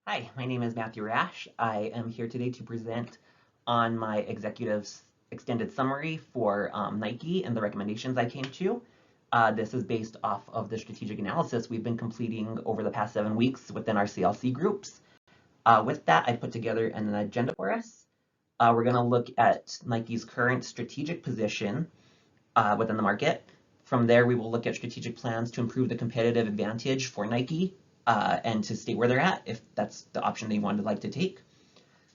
Hi, my name is Matthew Rash. I am here today to present on my executive's extended summary for Nike and the recommendations I came to. This is based off of the strategic analysis we've been completing over the past 7 weeks within our CLC groups. With that, I put together an agenda for us. We're going to look at Nike's current strategic position within the market. From there, we will look at strategic plans to improve the competitive advantage for Nike and to stay where they're at, if that's the option they would like to take.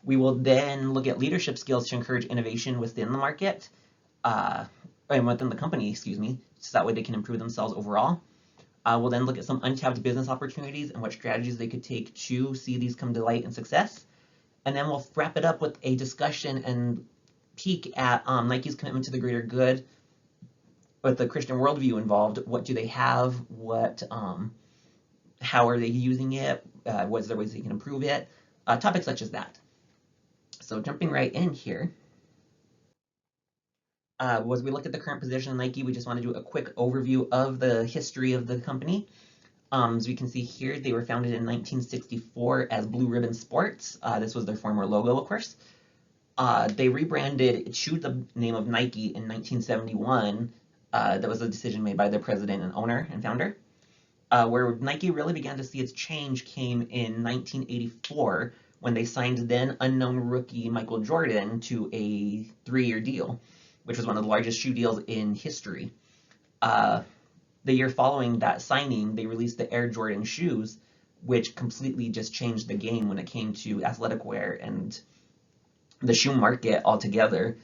We will then look at leadership skills to encourage innovation within the market, and within the company, excuse me, so that way they can improve themselves overall. We'll then look at some untapped business opportunities and what strategies they could take to see these come to light and success. And then we'll wrap it up with a discussion and peek at Nike's commitment to the greater good with the Christian worldview involved. What do they have? How are they using it? What is there ways they can improve it? Topics such as that. So jumping right in here, was we looked at the current position of Nike. We just want to do a quick overview of the history of the company. As we can see here, they were founded in 1964 as Blue Ribbon Sports. This was their former logo, of course. They rebranded to the name of Nike in 1971. That was a decision made by their president and owner and founder. Where Nike really began to see its change came in 1984 when they signed then unknown rookie Michael Jordan to a 3-year deal, which was one of the largest shoe deals in history. The year following that signing, they released the Air Jordan shoes, which completely just changed the game when it came to athletic wear and the shoe market altogether.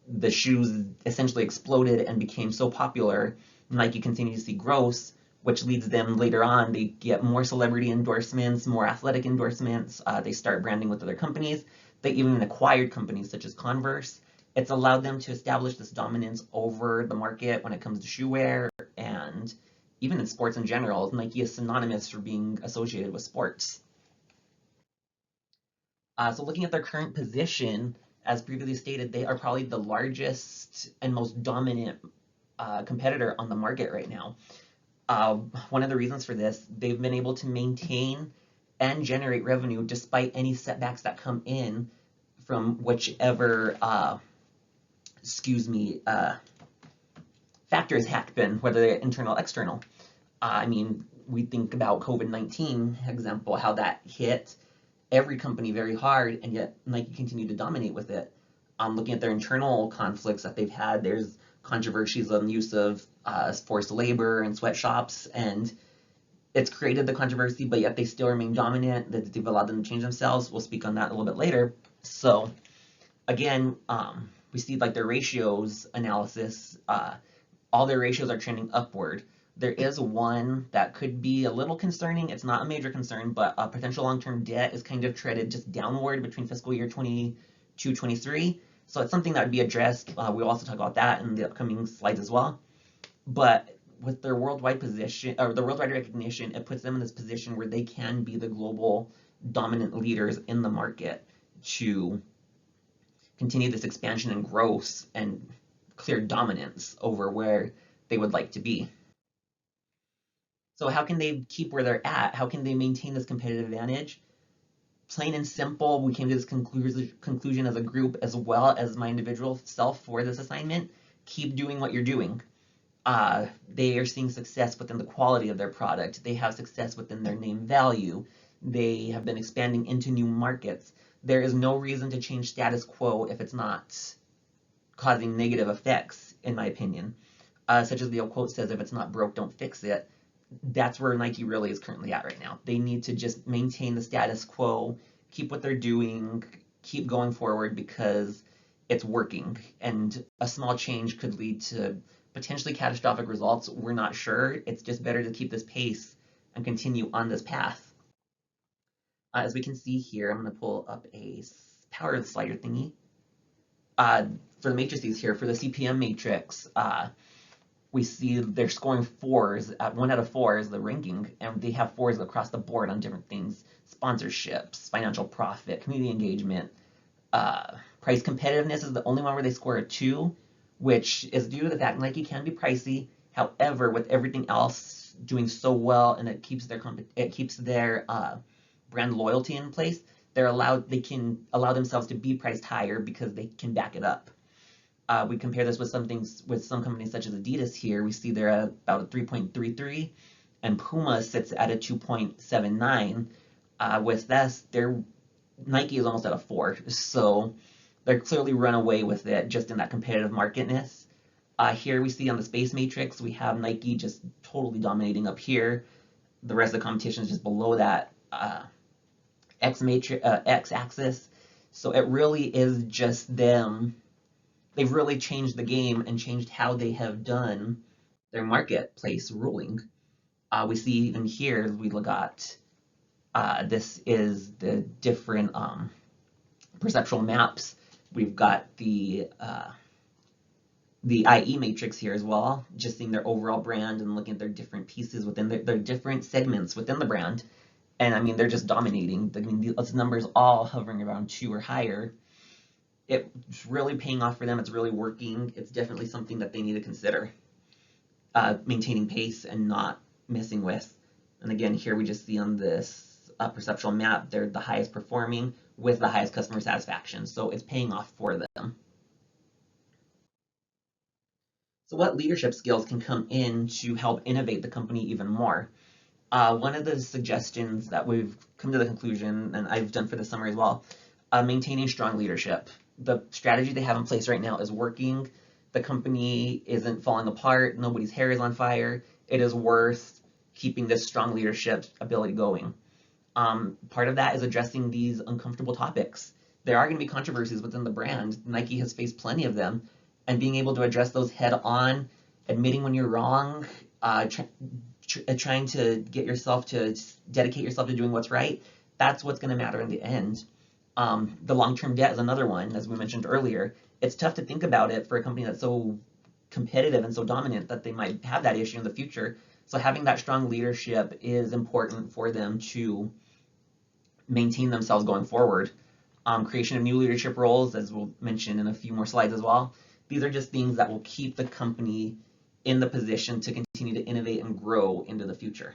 The shoes essentially exploded and became so popular. Nike continued to see growth, which leads them later on. They get more celebrity endorsements, more athletic endorsements. They start branding with other companies. They even acquired companies such as Converse. It's allowed them to establish this dominance over the market when it comes to shoe wear and even in sports in general. Nike is synonymous for being associated with sports. So looking at their current position, as previously stated, they are probably the largest and most dominant competitor on the market right now. One of the reasons for this, they've been able to maintain and generate revenue despite any setbacks that come in from whichever, factors happen, whether they're internal or external. I mean, we think about COVID-19 example, how that hit every company very hard, and yet Nike continued to dominate with it. Looking at their internal conflicts that they've had, there's controversies on the use of forced labor and sweatshops, and it's created the controversy, but yet they still remain dominant. That they've allowed them to change themselves. We'll speak on that a little bit later. So again, we see like their ratios analysis. All their ratios are trending upward. There is one that could be a little concerning. It's not a major concern, but potential long-term debt is kind of treaded just downward between fiscal year 22-23. So it's something that would be addressed. We'll also talk about that in the upcoming slides as well. But with their worldwide position, or the worldwide recognition, it puts them in this position where they can be the global dominant leaders in the market to continue this expansion and growth and clear dominance over where they would like to be. So how can they keep where they're at? How can they maintain this competitive advantage? Plain and simple, we came to this conclusion as a group as well as my individual self for this assignment. Keep doing what you're doing. They are seeing success within the quality of their product. They have success within their name value. They have been expanding into new markets. There is no reason to change status quo if it's not causing negative effects, in my opinion. Such as the old quote says, if it's not broke, don't fix it. That's where Nike really is currently at right now. They need to just maintain the status quo, keep what they're doing, keep going forward because it's working. And a small change could lead to potentially catastrophic results. We're not sure. It's just better to keep this pace and continue on this path. As we can see here, I'm going to pull up a power slider thingy. For the matrices here, for the CPM matrix, we see they're scoring 4s. 1 out of 4 is the ranking, and they have 4s across the board on different things: sponsorships, financial profit, community engagement. Price competitiveness is the only one where they score a 2, which is due to the fact Nike can be pricey. However, with everything else doing so well, and it keeps their brand loyalty in place, they can allow themselves to be priced higher because they can back it up. We compare this with some companies such as Adidas here. We see they're at about a 3.33, and Puma sits at a 2.79. With this, Nike is almost at a 4, so they're clearly run away with it just in that competitive marketness. Here we see on the space matrix, we have Nike just totally dominating up here. The rest of the competition is just below that x-axis. So it really is just them. They've really changed the game and changed how they have done their marketplace ruling. We see even here, we look at this is the different perceptual maps. We've got the IE matrix here as well, just seeing their overall brand and looking at their different pieces within their different segments within the brand. And I mean, they're just dominating. I mean, those numbers all hovering around 2 or higher. It's really paying off for them. It's really working. It's definitely something that they need to consider, maintaining pace and not messing with. And again, here we just see on this perceptual map, they're the highest performing with the highest customer satisfaction. So it's paying off for them. So what leadership skills can come in to help innovate the company even more? One of the suggestions that we've come to the conclusion, and I've done for the summer as well, maintaining strong leadership. The strategy they have in place right now is working. The company isn't falling apart. Nobody's hair is on fire. It is worth keeping this strong leadership ability going. Part of that is addressing these uncomfortable topics. There are going to be controversies within the brand. Nike has faced plenty of them, and being able to address those head on, admitting when you're wrong, trying to get yourself to dedicate yourself to doing what's right, that's what's going to matter in the end. The long-term debt is another one, as we mentioned earlier. It's tough to think about it for a company that's so competitive and so dominant that they might have that issue in the future. So having that strong leadership is important for them to maintain themselves going forward. Creation of new leadership roles, as we'll mention in a few more slides as well. These are just things that will keep the company in the position to continue to innovate and grow into the future.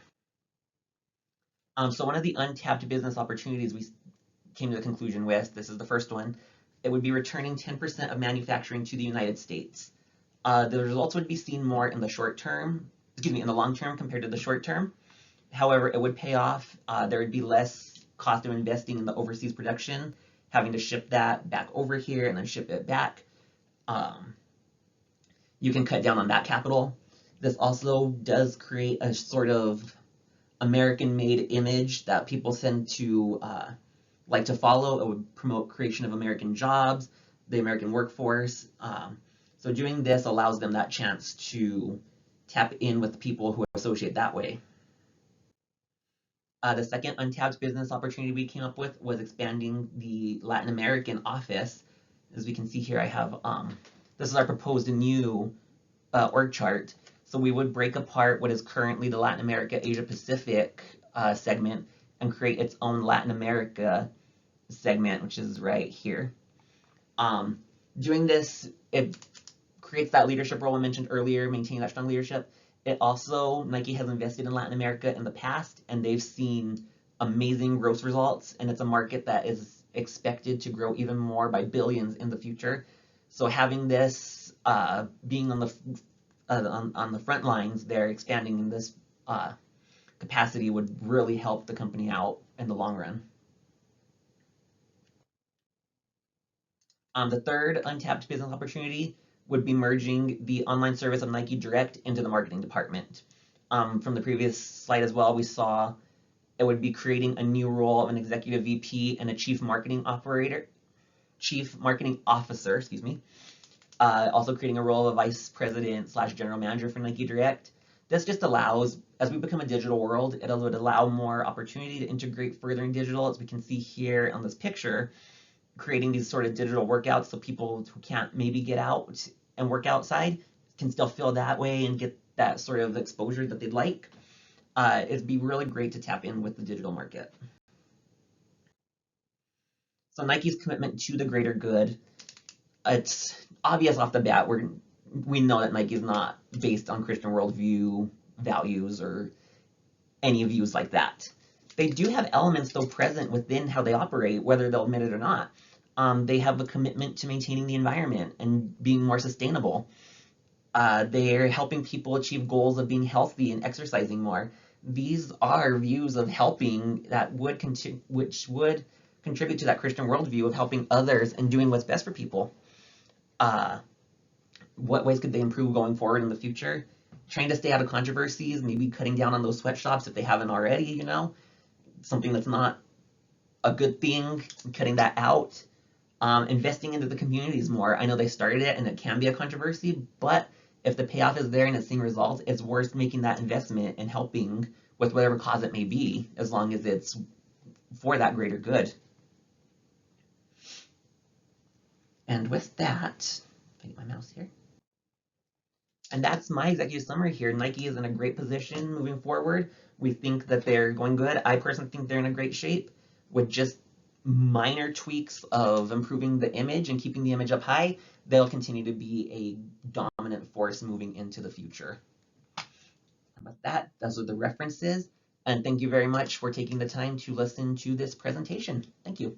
So one of the untapped business opportunities we came to the conclusion with, this is the first one, it would be returning 10% of manufacturing to the United States. The results would be seen more in the short term, in the long term compared to the short term. However, it would pay off. There would be less cost of investing in the overseas production, having to ship that back over here and then ship it back. You can cut down on that capital. This also does create a sort of American-made image that people tend to like to follow. It would promote creation of American jobs, the American workforce. So doing this allows them that chance to tap in with people who associate that way. The second untapped business opportunity we came up with was expanding the Latin American office. As we can see here, I have, this is our proposed new org chart. So we would break apart what is currently the Latin America Asia Pacific segment and create its own Latin America segment, which is right here. Doing this, it creates that leadership role I mentioned earlier, maintaining that strong leadership. It also, Nike has invested in Latin America in the past, and they've seen amazing growth results, and it's a market that is expected to grow even more by billions in the future. So having this being on the front lines there, expanding in this capacity would really help the company out in the long run. The third untapped business opportunity would be merging the online service of Nike Direct into the marketing department. From the previous slide as well, we saw it would be creating a new role of an executive VP and a chief marketing officer, also creating a role of vice president / general manager for Nike Direct. This just allows, as we become a digital world, it would allow more opportunity to integrate further in digital, as we can see here on this picture, creating these sort of digital workouts so people who can't maybe get out and work outside can still feel that way and get that sort of exposure that they'd like. It'd be really great to tap in with the digital market. So Nike's commitment to the greater good, it's obvious off the bat, we know that Nike is not based on Christian worldview, values, or any views like that. They do have elements, though, present within how they operate, whether they'll admit it or not. They have a commitment to maintaining the environment and being more sustainable. They're helping people achieve goals of being healthy and exercising more. These are views of helping that which would contribute to that Christian worldview of helping others and doing what's best for people. Uh, what ways could they improve going forward in the future? Trying to stay out of controversies, maybe cutting down on those sweatshops if they haven't already, something that's not a good thing, cutting that out. Investing into the communities more. I know they started it and it can be a controversy, but if the payoff is there and it's seeing results, it's worth making that investment and helping with whatever cause it may be, as long as it's for that greater good. And with that, I get my mouse here. And that's my executive summary here. Nike is in a great position moving forward. We think that they're going good. I personally think they're in a great shape with just minor tweaks of improving the image and keeping the image up high. They'll continue to be a dominant force moving into the future. About that, those are the references. And thank you very much for taking the time to listen to this presentation. Thank you.